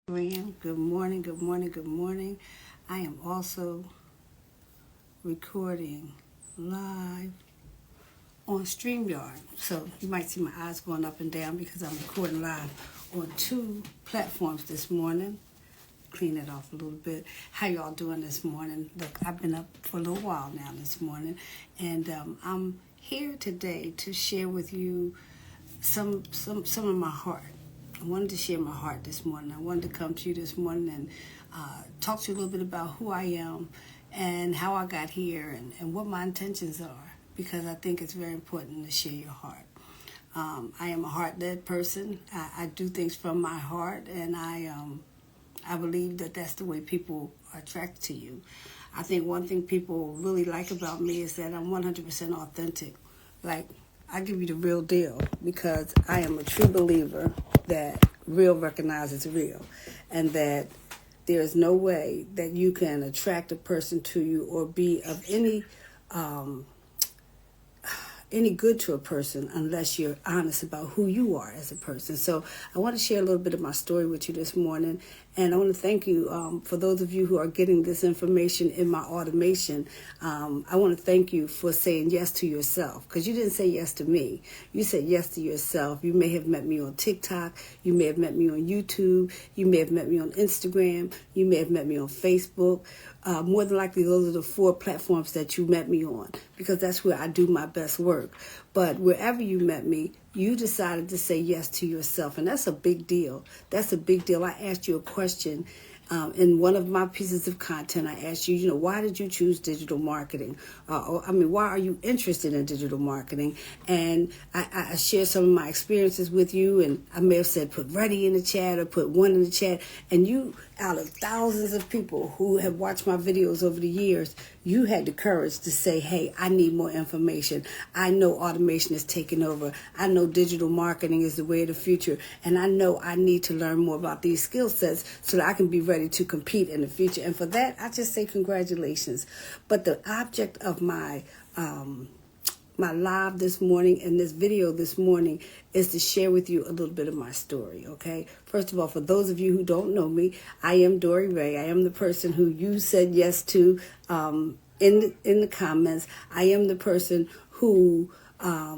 Good morning, good morning, good morning. I am also recording live on StreamYard. So you might see my eyes going up and down because I'm recording live on two platforms this morning. Clean it off a little bit. How y'all doing this morning? Look, I've been up for a little while now this morning, and I'm here today to share with you some of my heart. I wanted to share my heart this morning. I wanted to come to you this morning and talk to you a little bit about who I am and how I got here and what my intentions are, because I think it's very important to share your heart. I am a heart-led person. I do things from my heart, and I believe that that's the way people are attracted to you. I think one thing people really like about me is that I'm 100% authentic. Like, I give you the real deal, because I am a true believer that real recognizes real, and that there is no way that you can attract a person to you or be of any good to a person unless you're honest about who you are as a person. So I want to share a little bit of my story with you this morning, and I want to thank you for those of you who are getting this information in my automation. I want to thank you for saying yes to yourself, because you didn't say yes to me. You said yes to yourself. You may have met me on TikTok. You may have met me on YouTube. You may have met me on Instagram. You may have met me on Facebook. More than likely, those are the 4 platforms that you met me on, because that's where I do my best work. But wherever you met me, you decided to say yes to yourself, and that's a big deal. That's a big deal. I asked you a question in one of my pieces of content. I asked you, why did you choose digital marketing? Why are you interested in digital marketing? And I shared some of my experiences with you, and I may have said put ready in the chat or put 1 in the chat. And you, out of thousands of people who have watched my videos over the years, you had the courage to say, hey, I need more information. I know automation is taking over. I know digital marketing is the way of the future. And I know I need to learn more about these skill sets so that I can be ready to compete in the future. And for that, I just say congratulations. But the object of my live this morning and this video this morning is to share with you a little bit of my story, okay? First of all, for those of you who don't know me, I am Dory Ray. I am the person who you said yes to in the comments. I am the person who let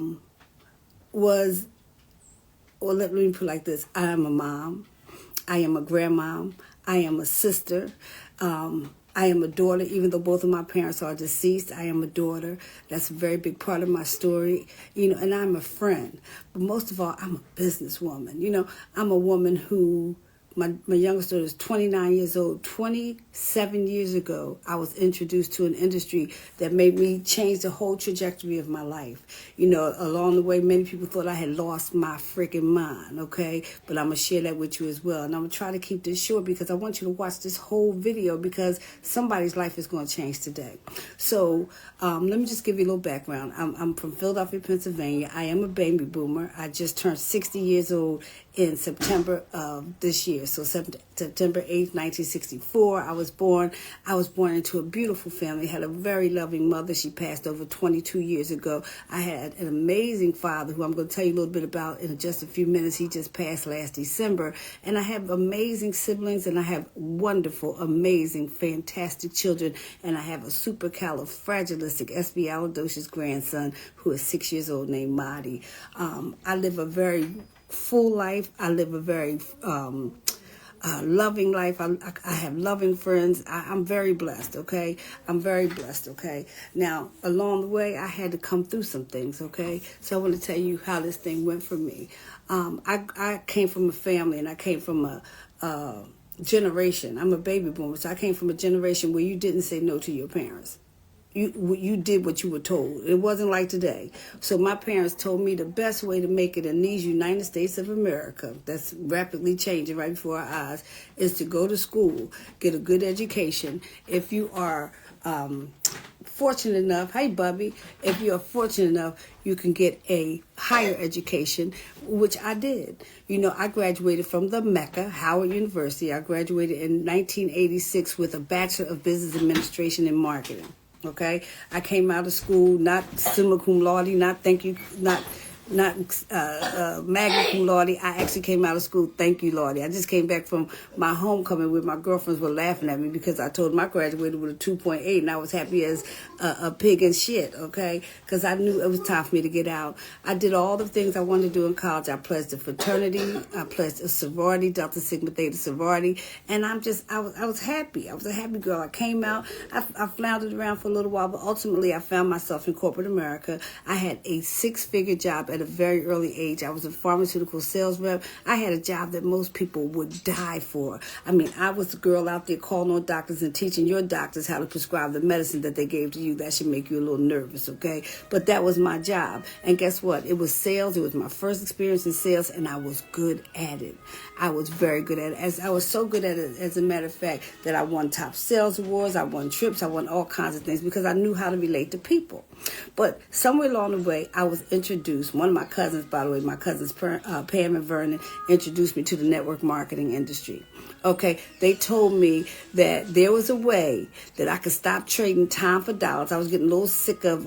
me put it like this. I am a mom. I am a grandmom. I am a sister. I am a daughter, even though both of my parents are deceased. I am a daughter. That's a very big part of my story, and I'm a friend. But most of all, I'm a businesswoman. I'm a woman who, my youngest daughter is 29 years old. 27 years ago, I was introduced to an industry that made me change the whole trajectory of my life. Along the way, many people thought I had lost my freaking mind, okay? But I'm going to share that with you as well. And I'm going to try to keep this short because I want you to watch this whole video, because somebody's life is going to change today. So let me just give you a little background. I'm from Philadelphia, Pennsylvania. I am a baby boomer. I just turned 60 years old in September of this year. So September 8th, 1964, I was born. I was born into a beautiful family. Had a very loving mother. She passed over 22 years ago. I had an amazing father who I'm going to tell you a little bit about in just a few minutes. He just passed last December. And I have amazing siblings, and I have wonderful, amazing, fantastic children. And I have a supercalifragilisticexpialidocious grandson who is 6 years old named Marty. I live a very full life. I live a very loving life. I have loving friends. I'm very blessed, okay? I'm very blessed, okay? Now, along the way, I had to come through some things, okay? So I want to tell you how this thing went for me. I came from a family, and I came from a generation. I'm a baby boomer, so I came from a generation where you didn't say no to your parents. You did what you were told. It wasn't like today. So my parents told me the best way to make it in these United States of America, that's rapidly changing right before our eyes, is to go to school, get a good education. If you are fortunate enough, hey Bubby, if you are fortunate enough, you can get a higher education, which I did. I graduated from the Mecca, Howard University. I graduated in 1986 with a Bachelor of Business Administration and Marketing. Okay, I came out of school not summa cum laude, not not magna cum laude. I actually came out of school. Thank you, Lordy. I just came back from my homecoming where my girlfriends were laughing at me because I told them I graduated with a 2.8 and I was happy as a pig in shit, okay? Because I knew it was time for me to get out. I did all the things I wanted to do in college. I pledged a fraternity. I pledged a sorority, Delta Sigma Theta sorority. And I was happy. I was a happy girl. I came out. I floundered around for a little while, but ultimately I found myself in corporate America. I had a 6-figure job at a very early age. I was a pharmaceutical sales rep. I had a job that most people would die for. I mean, I was the girl out there calling on doctors and teaching your doctors how to prescribe the medicine that they gave to you. That should make you a little nervous, okay? But that was my job. And guess what? It was sales. It was my first experience in sales, and I was good at it. I was very good at it. I was so good at it, as a matter of fact, that I won top sales awards. I won trips. I won all kinds of things because I knew how to relate to people. But somewhere along the way, I was introduced. One of my cousins, by the way, my cousins Pam and Vernon, introduced me to the network marketing industry. Okay, they told me that there was a way that I could stop trading time for dollars. I was getting a little sick of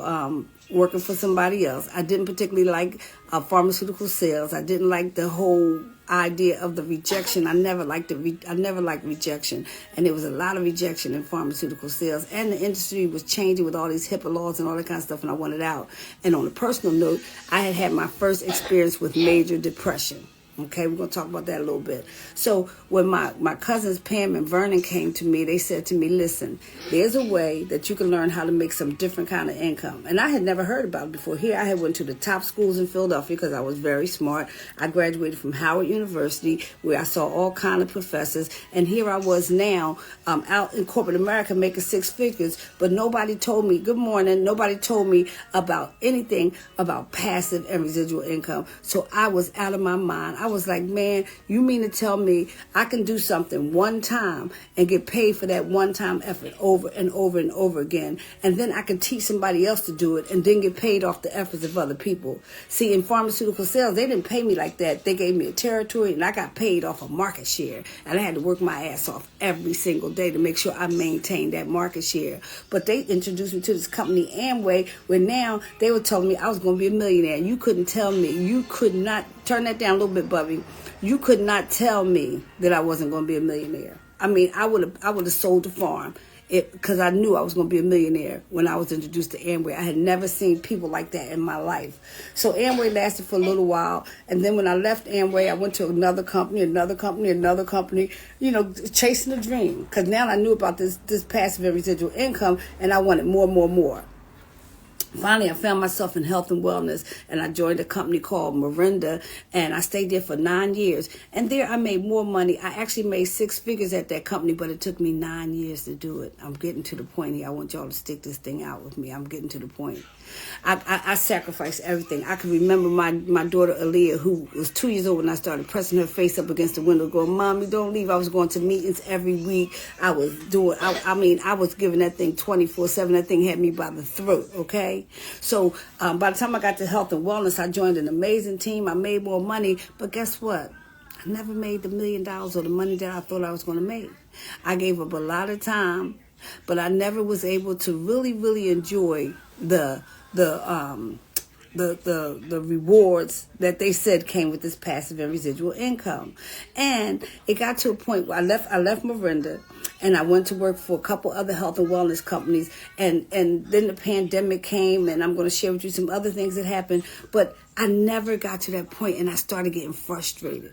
working for somebody else. I didn't particularly like pharmaceutical sales. I didn't like the whole idea of the rejection. I never liked rejection, and there was a lot of rejection in pharmaceutical sales, and the industry was changing with all these HIPAA laws and all that kind of stuff, and I wanted out. And on a personal note, I had my first experience with major depression. Okay, we're going to talk about that a little bit. So when my cousins Pam and Vernon came to me, they said to me, listen, there's a way that you can learn how to make some different kind of income. And I had never heard about it before. Here I had went to the top schools in Philadelphia because I was very smart. I graduated from Howard University where I saw all kind of professors. And here I was now out in corporate America making 6 figures. But nobody told me, good morning, nobody told me about anything about passive and residual income. So I was out of my mind. I was like, man, you mean to tell me I can do something one time and get paid for that one-time effort over and over and over again, and then I can teach somebody else to do it and then get paid off the efforts of other people? See, in pharmaceutical sales, they didn't pay me like that. They gave me a territory, and I got paid off a market share, and I had to work my ass off every single day to make sure I maintained that market share. But they introduced me to this company, Amway, where now they were telling me I was going to be a millionaire. You couldn't tell me. You could not. Turn that down a little bit, Bubby. You could not tell me that I wasn't going to be a millionaire. I mean, I would have sold the farm because I knew I was going to be a millionaire when I was introduced to Amway. I had never seen people like that in my life. So Amway lasted for a little while, and then when I left Amway, I went to another company, you know, chasing a dream, because now I knew about this passive and residual income, and I wanted more. Finally, I found myself in health and wellness, and I joined a company called Miranda, and I stayed there for 9 years. And there I made more money. I actually made 6 figures at that company, but it took me 9 years to do it. I'm getting to the point here. I want y'all to stick this thing out with me. I'm getting to the point. I sacrificed everything. I can remember my daughter Aaliyah, who was 2 years old when I started pressing her face up against the window, going, Mommy, don't leave. I was going to meetings every week. I was giving that thing 24/7. That thing had me by the throat, okay? So by the time I got to health and wellness, I joined an amazing team. I made more money, but guess what? I never made the $1 million or the money that I thought I was going to make. I gave up a lot of time, but I never was able to really enjoy the rewards that they said came with this passive and residual income. And it got to a point where I left Miranda, and I went to work for a couple other health and wellness companies, and then the pandemic came, and I'm going to share with you some other things that happened, but I never got to that point, and I started getting frustrated.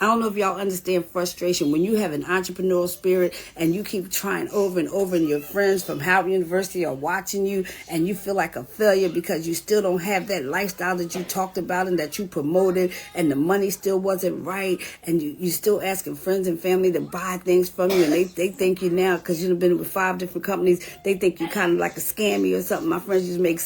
I don't know if y'all understand frustration. When you have an entrepreneurial spirit and you keep trying over and over, and your friends from Howard University are watching you, and you feel like a failure because you still don't have that lifestyle that you talked about and that you promoted, and the money still wasn't right, and you still asking friends and family to buy things from you, and they think you now, because you've been with 5 different companies, they think you kind of like a scammy or something. My friends used to make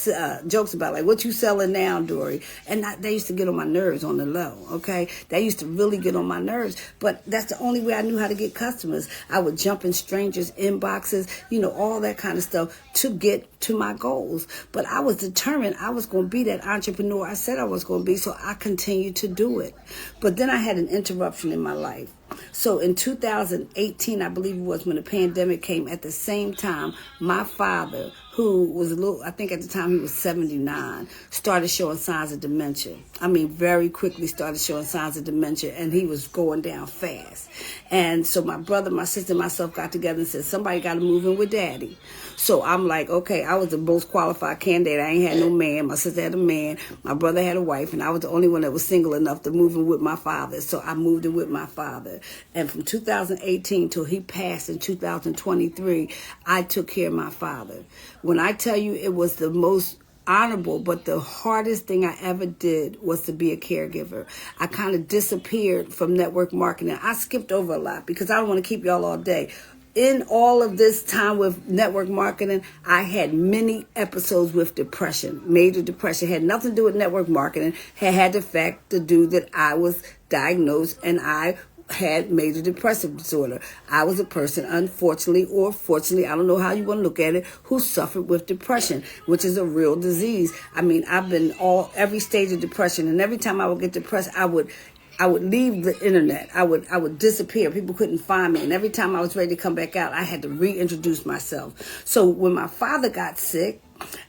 jokes about, like, what you selling now, Dory? And they used to get on my nerves on the low, okay? They used to really get on my nerves, but that's the only way I knew how to get customers. I would jump in strangers' inboxes, all that kind of stuff to get to my goals. But I was determined I was going to be that entrepreneur I said I was going to be, so I continued to do it. But then I had an interruption in my life. So in 2018, I believe it was, when the pandemic came, at the same time, my father, who was I think at the time he was 79, started showing signs of dementia. I mean, very quickly started showing signs of dementia, and he was going down fast. And so my brother, my sister, and myself got together and said, somebody got to move in with Daddy. So I'm like, okay, I was the most qualified candidate. I ain't had no man. My sister had a man. My brother had a wife, and I was the only one that was single enough to move in with my father. So I moved in with my father. And from 2018 till he passed in 2023, I took care of my father. When I tell you it was the most honorable, but the hardest thing I ever did was to be a caregiver. I kind of disappeared from network marketing. I skipped over a lot because I don't want to keep y'all all day. In all of this time with network marketing, I had many episodes with depression, major depression. Had nothing to do with network marketing. Had the fact to do that I was diagnosed and I had major depressive disorder. I was a person, unfortunately or fortunately, I don't know how you want to look at it, who suffered with depression, which is a real disease. I mean, I've been every stage of depression, and every time I would get depressed, I would leave the internet. I would disappear. People couldn't find me. And every time I was ready to come back out, I had to reintroduce myself. So when my father got sick,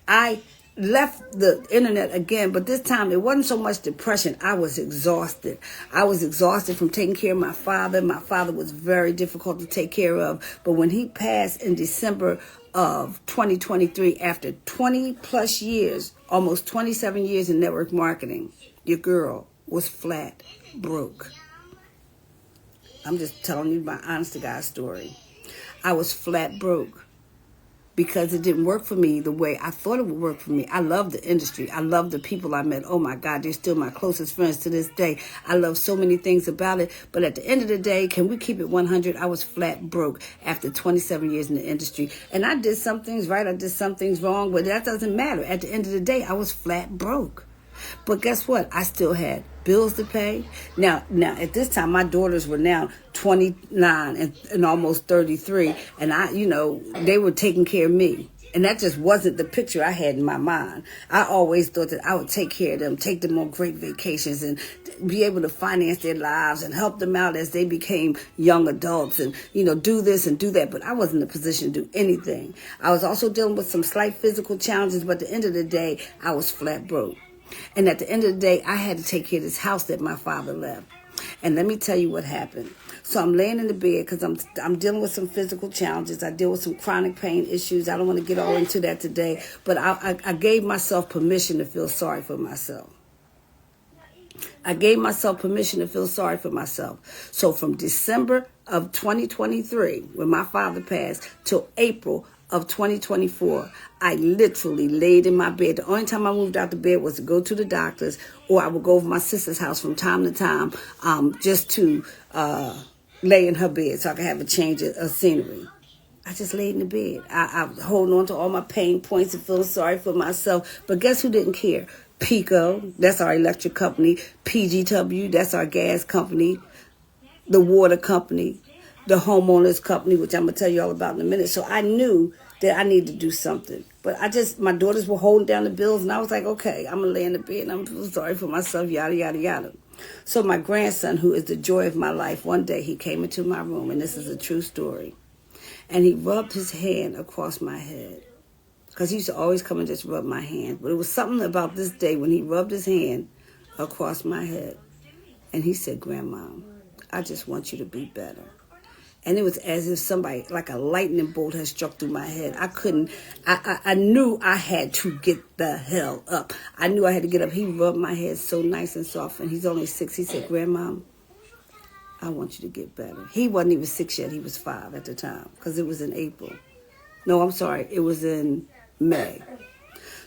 I left the internet again, but this time it wasn't so much depression. I was exhausted. I was exhausted from taking care of my father. My father was very difficult to take care of. But when he passed in December of 2023, after 20 plus years, almost 27 years in network marketing, your girl was flat broke. I'm just telling you my honest to God story. I was flat broke because it didn't work for me the way I thought it would work for me. I love the industry. I love the people I met. Oh my God, they're still my closest friends to this day. I love so many things about it. But at the end of the day, can we keep it 100? I was flat broke after 27 years in the industry. And I did some things right. I did some things wrong, but that doesn't matter. At the end of the day, I was flat broke. But guess what? I still had bills to pay. Now at this time, my daughters were now 29 and almost 33. And they were taking care of me. And that just wasn't the picture I had in my mind. I always thought that I would take care of them, take them on great vacations and be able to finance their lives and help them out as they became young adults and, do this and do that. But I wasn't in a position to do anything. I was also dealing with some slight physical challenges. But at the end of the day, I was flat broke. And at the end of the day, I had to take care of this house that my father left. And let me tell you what happened. So I'm laying in the bed because I'm dealing with some physical challenges. I deal with some chronic pain issues. I don't want to get all into that today. But I gave myself permission to feel sorry for myself. I gave myself permission to feel sorry for myself. So from December of 2023, when my father passed, till April of 2024, I literally laid in my bed. The only time I moved out the bed was to go to the doctors, or I would go over my sister's house from time to time, just to lay in her bed so I could have a change of scenery. I just laid in the bed. I was holding on to all my pain points and feeling sorry for myself. But guess who didn't care? PECO, that's our electric company. PGW, that's our gas company. The water company. The homeowners company, which I'm going to tell you all about in a minute. So I knew that I needed to do something. But my daughters were holding down the bills, and I was like, okay, I'm going to lay in the bed, and I'm feeling sorry for myself, yada, yada, yada. So my grandson, who is the joy of my life, one day he came into my room, and this is a true story, and he rubbed his hand across my head, because he used to always come and just rub my hand. But it was something about this day when he rubbed his hand across my head, and he said, Grandma, I just want you to be better. And it was as if somebody, like a lightning bolt, had struck through my head. I knew I had to get the hell up. I knew I had to get up. He rubbed my head so nice and soft, and he's only 6. He said, Grandma, I want you to get better. He wasn't even 6 yet. He was 5 at the time, because it was in April. No, I'm sorry. It was in May.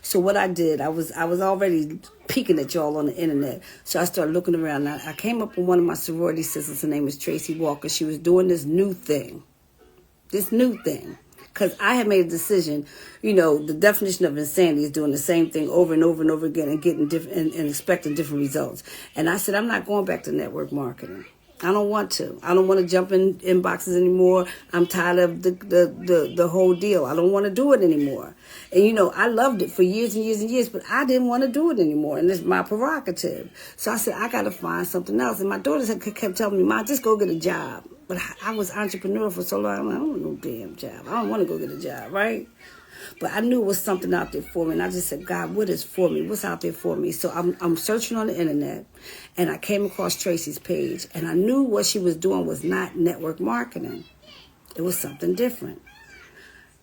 So what I did, I was already peeking at y'all on the internet. So I started looking around. I came up with one of my sorority sisters. Her name is Tracy Walker. She was doing this new thing. Because I had made a decision, the definition of insanity is doing the same thing over and over and over again and getting different and expecting different results. And I said, I'm not going back to network marketing. I don't want to. I don't want to jump in inboxes anymore. I'm tired of the whole deal. I don't want to do it anymore. And, I loved it for years and years and years, but I didn't want to do it anymore. And it's my prerogative. So I said, I got to find something else. And my daughters kept telling me, "Ma, just go get a job." But I was entrepreneur for so long. I'm like, I don't want no damn job. I don't want to go get a job, right? But I knew it was something out there for me. And I just said, God, what is for me? What's out there for me? So I'm searching on the internet, and I came across Tracy's page. And I knew what she was doing was not network marketing. It was something different.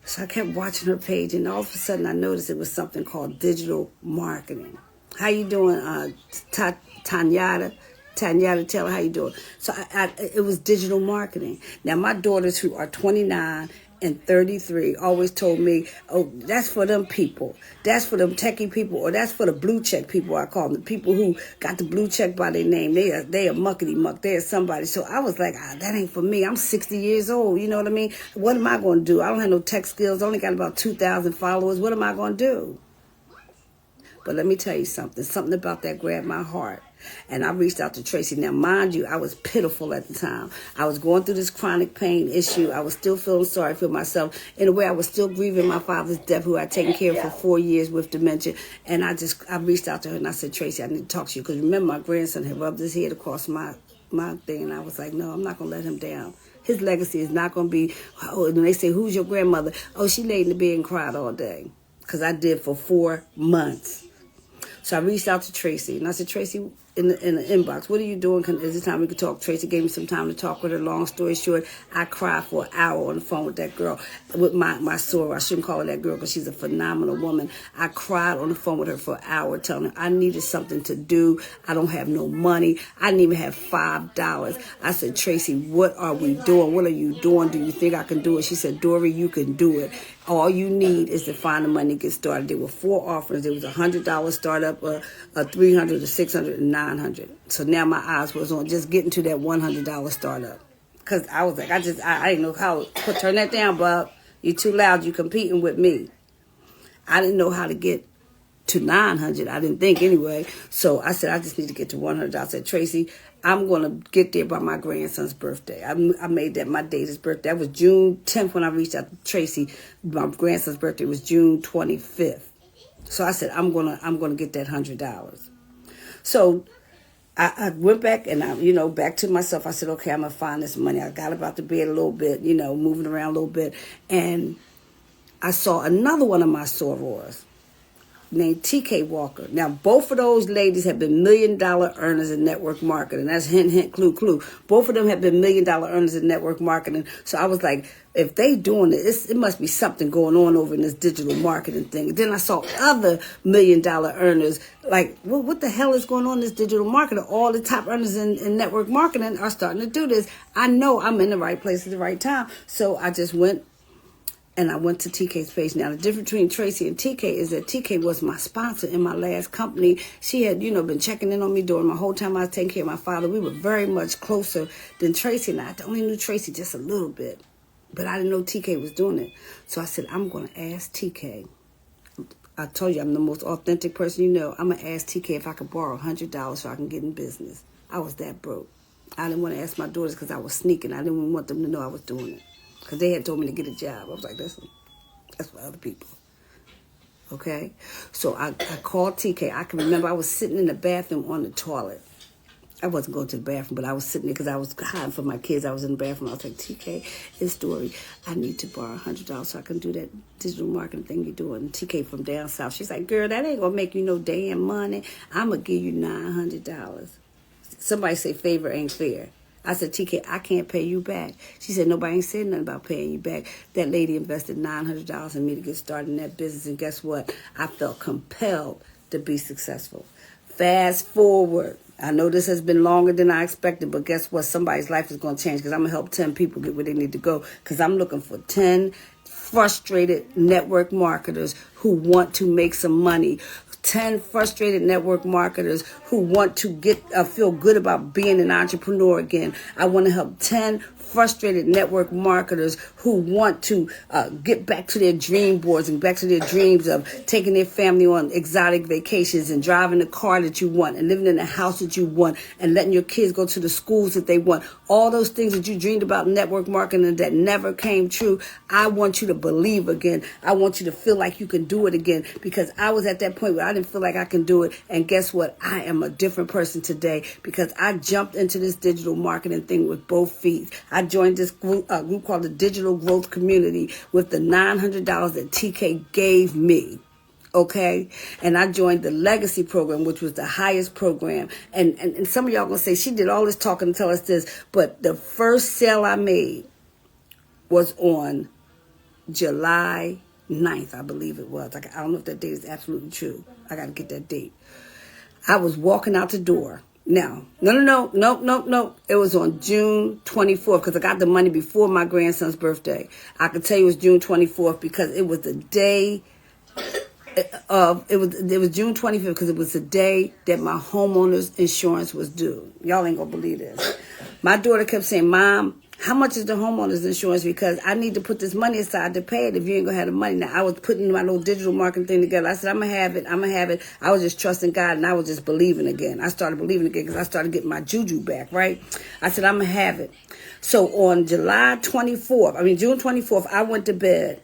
So I kept watching her page, and all of a sudden I noticed it was something called digital marketing. How you doing, Tanyata? Tanyata, tell her how you doing. So it was digital marketing. Now, my daughters, who are 29 and 33, always told me, "Oh, that's for them people. That's for them techie people, or that's for the blue check people," I call them, the people who got the blue check by their name. They are muckety muck. They are somebody. So I was like, that ain't for me. I'm 60 years old. You know what I mean? What am I going to do? I don't have no tech skills. I only got about 2,000 followers. What am I going to do? But let me tell you something. Something about that grabbed my heart. And I reached out to Tracy. Now, mind you, I was pitiful at the time. I was going through this chronic pain issue. I was still feeling sorry for myself. In a way, I was still grieving my father's death, who I'd taken care of for 4 years with dementia. And I reached out to her and I said, "Tracy, I need to talk to you." Because remember, my grandson had rubbed his head across my thing. And I was like, no, I'm not going to let him down. His legacy is not going to be, when they say, "Who's your grandmother?" "Oh, she laid in the bed and cried all day." Because I did for 4 months. So I reached out to Tracy, and I said, "Tracy, in the inbox, what are you doing? Is it time we could talk?" Tracy gave me some time to talk with her. Long story short, I cried for an hour on the phone with that girl, with my soror. I shouldn't call her that girl because she's a phenomenal woman. I cried on the phone with her for an hour, telling her I needed something to do. I don't have no money. I didn't even have $5. I said, "Tracy, what are we doing? What are you doing? Do you think I can do it?" She said, "Dory, you can do it. All you need is to find the money to get started." There were 4 offerings. There was $100 startup, a $300, a $600, and $900. So now my eyes was on just getting to that $100 startup. Because I was like, I didn't know how to turn that down, Bob. You're too loud. You're competing with me. I didn't know how to get to 900. I didn't think anyway. So I said, I just need to get to 100. I said, "Tracy, I'm going to get there by my grandson's birthday." I made that my date, his birthday. That was June 10th when I reached out to Tracy. My grandson's birthday was June 25th. So I said, I'm gonna get that $100. So I went back and back to myself. I said, okay, I'm gonna find this money. I got about the bed a little bit, moving around a little bit, and I saw another one of my sorors named TK Walker. Now, both of those ladies have been $1 million earners in network marketing. That's hint, hint, clue, clue. Both of them have been $1 million earners in network marketing. So I was like, if they doing it must be something going on over in this digital marketing thing. Then I saw other $1 million earners. Like, well, what the hell is going on in this digital marketing? All the top earners in network marketing are starting to do this. I know I'm in the right place at the right time. So I just went. And I went to TK's page. Now, the difference between Tracy and TK is that TK was my sponsor in my last company. She had, been checking in on me during my whole time I was taking care of my father. We were very much closer than Tracy and I. I only knew Tracy just a little bit. But I didn't know TK was doing it. So I said, I'm going to ask TK. I told you I'm the most authentic person you know. I'm going to ask TK if I could borrow $100 so I can get in business. I was that broke. I didn't want to ask my daughters because I was sneaking. I didn't even want them to know I was doing it. Because they had told me to get a job. I was like, that's for other people. Okay? So I called TK. I can remember I was sitting in the bathroom on the toilet. I wasn't going to the bathroom, but I was sitting there because I was hiding from my kids. I was in the bathroom. I was like, TK, it's Dory. I need to borrow $100 so I can do that digital marketing thing you're doing. And TK from down south, she's like, girl, that ain't going to make you no damn money. I'm going to give you $900. Somebody say favor ain't fair. I said, TK, I can't pay you back. She said, nobody ain't said nothing about paying you back. That lady invested $900 in me to get started in that business. And guess what? I felt compelled to be successful. Fast forward. I know this has been longer than I expected, but guess what? Somebody's life is going to change because I'm going to help 10 people get where they need to go because I'm looking for 10 frustrated network marketers who want to make some money. 10 frustrated network marketers who want to feel good about being an entrepreneur again. I want to help 10 frustrated network marketers who want to get back to their dream boards and back to their dreams of taking their family on exotic vacations and driving the car that you want and living in the house that you want and letting your kids go to the schools that they want. All those things that you dreamed about network marketing that never came true, I want you to believe again. I want you to feel like you can do it again, because I was at that point where I didn't feel like I can do it. And guess what? I am a different person today because I jumped into this digital marketing thing with both feet. I joined this group called the Digital Growth Community with the $900 that TK gave me. Okay. And I joined the Legacy program, which was the highest program. And some of y'all gonna say she did all this talking to tell us this, but the first sale I made was on July 9th, I believe it was. I don't know if that date is absolutely true. I got to get that date. I was walking out the door. Now, no. It was on June 24th because I got the money before my grandson's birthday. I could tell you it was June 24th because it was the day of, it was June 25th because it was the day that my homeowner's insurance was due. Y'all ain't gonna believe this. My daughter kept saying, Mom, how much is the homeowner's insurance? Because I need to put this money aside to pay it if you ain't going to have the money. Now, I was putting my little digital marketing thing together. I said, I'm going to have it. I was just trusting God, and I was just believing again. I started believing again because I started getting my juju back, right? I said, I'm going to have it. So on June 24th, I went to bed.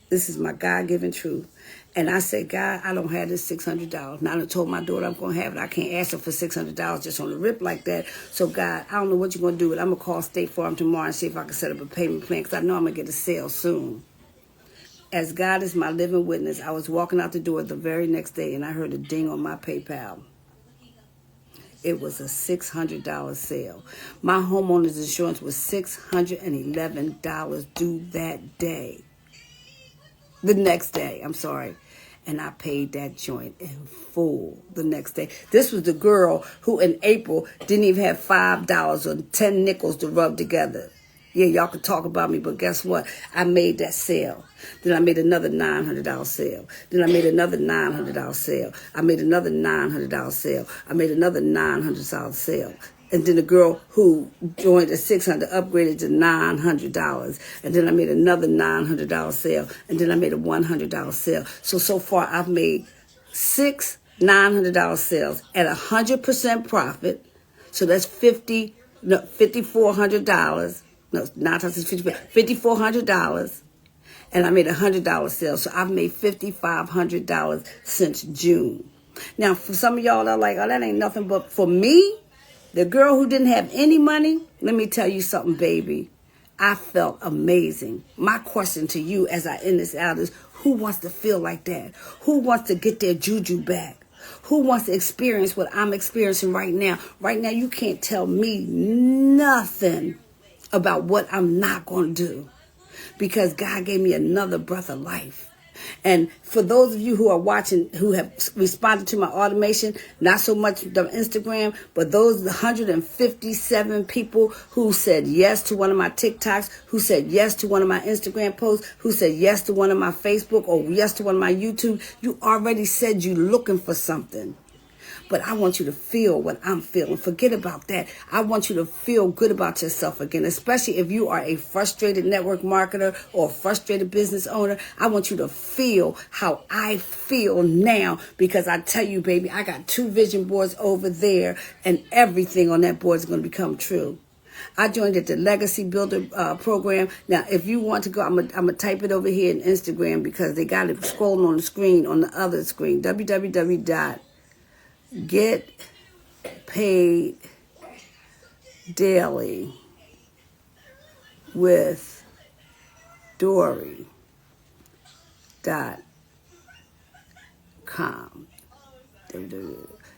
This is my God-given truth. And I said, God, I don't have this $600. Now I told my daughter I'm going to have it. I can't ask her for $600 just on the rip like that. So, God, I don't know what you're going to do with it. I'm going to call State Farm tomorrow and see if I can set up a payment plan because I know I'm going to get a sale soon. As God is my living witness, I was walking out the door the very next day and I heard a ding on my PayPal. It was a $600 sale. My homeowner's insurance was $611 due that day. The next day, I'm sorry. And I paid that joint in full the next day. This was the girl who in April didn't even have $5 or 10 nickels to rub together. Yeah, y'all could talk about me, but guess what? I made that sale. Then I made another $900 sale. Then I made another $900 sale. I made another $900 sale. I made another $900 sale. And then the girl who joined at $600 upgraded to $900. And then I made another $900 sale. And then I made a $100 sale. So far I've made 6 $900 sales at 100% profit. So that's $5,400. No, not $5,400. And I made a $100 sale. So I've made $5,500 since June. Now, for some of y'all that are like, oh, that ain't nothing. But for me, the girl who didn't have any money, let me tell you something, baby. I felt amazing. My question to you as I end this out is, who wants to feel like that? Who wants to get their juju back? Who wants to experience what I'm experiencing right now? Right now, you can't tell me nothing about what I'm not going to do because God gave me another breath of life. And for those of you who are watching, who have responded to my automation, not so much on Instagram, but those 157 people who said yes to one of my TikToks, who said yes to one of my Instagram posts, who said yes to one of my Facebook or yes to one of my YouTube, you already said you're looking for something. But I want you to feel what I'm feeling. Forget about that. I want you to feel good about yourself again, especially if you are a frustrated network marketer or a frustrated business owner. I want you to feel how I feel now because I tell you, baby, I got 2 vision boards over there and everything on that board is going to become true. I joined at the Legacy Builder program. Now, if you want to go, I'm gonna type it over here in Instagram because they got it scrolling on the screen, on the other screen, www.getpaiddaily with Dory.com.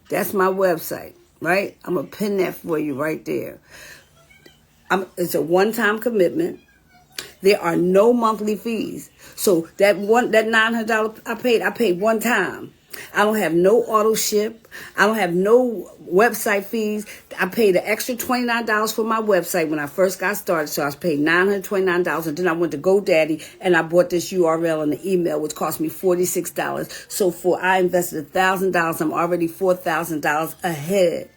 That's my website, right? I'm going to pin that for you right there. It's a one-time commitment. There are no monthly fees. So that $900 I paid one time. I don't have no auto ship. I don't have no website fees. I paid an extra $29 for my website when I first got started. So I was paid $929. And then I went to GoDaddy and I bought this URL and the email, which cost me $46. So I invested $1,000. I'm already $4,000 ahead.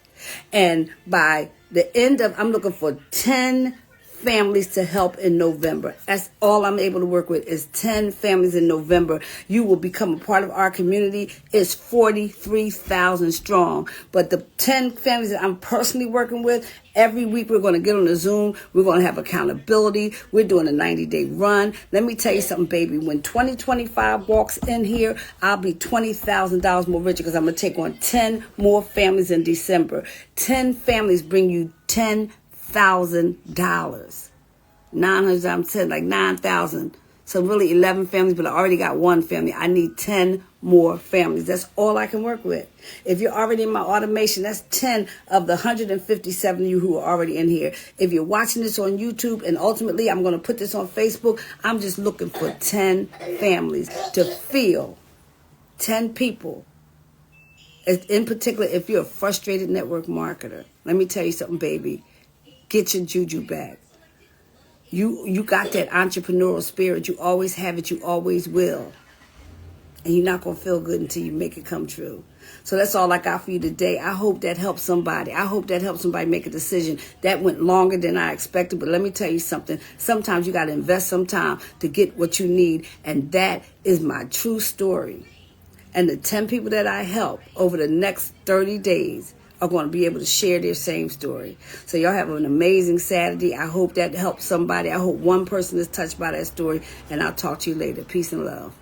And by the end of, I'm looking for 10 families to help in November. That's all I'm able to work with is 10 families in November. You will become a part of our community. It's 43,000 strong. But the 10 families that I'm personally working with, every week we're going to get on a Zoom. We're going to have accountability. We're doing a 90-day run. Let me tell you something, baby. When 2025 walks in here, I'll be $20,000 more richer because I'm going to take on 10 more families in December. 10 families bring you $10,000. 900, I'm saying like 9,000. So really 11 families, but I already got one family. I need 10 more families. That's all I can work with. If you're already in my automation, that's 10 of the 157 of you who are already in here. If you're watching this on YouTube, and ultimately I'm going to put this on Facebook, I'm just looking for 10 families to fill 10 people. In particular, if you're a frustrated network marketer, let me tell you something, baby. Get your juju back. You got that entrepreneurial spirit. You always have it. You always will. And you're not going to feel good until you make it come true. So that's all I got for you today. I hope that helps somebody. I hope that helps somebody make a decision. That went longer than I expected. But let me tell you something. Sometimes you got to invest some time to get what you need. And that is my true story. And the 10 people that I help over the next 30 days are going to be able to share their same story. So y'all have an amazing Saturday. I hope that helps somebody. I hope one person is touched by that story. And I'll talk to you later. Peace and love.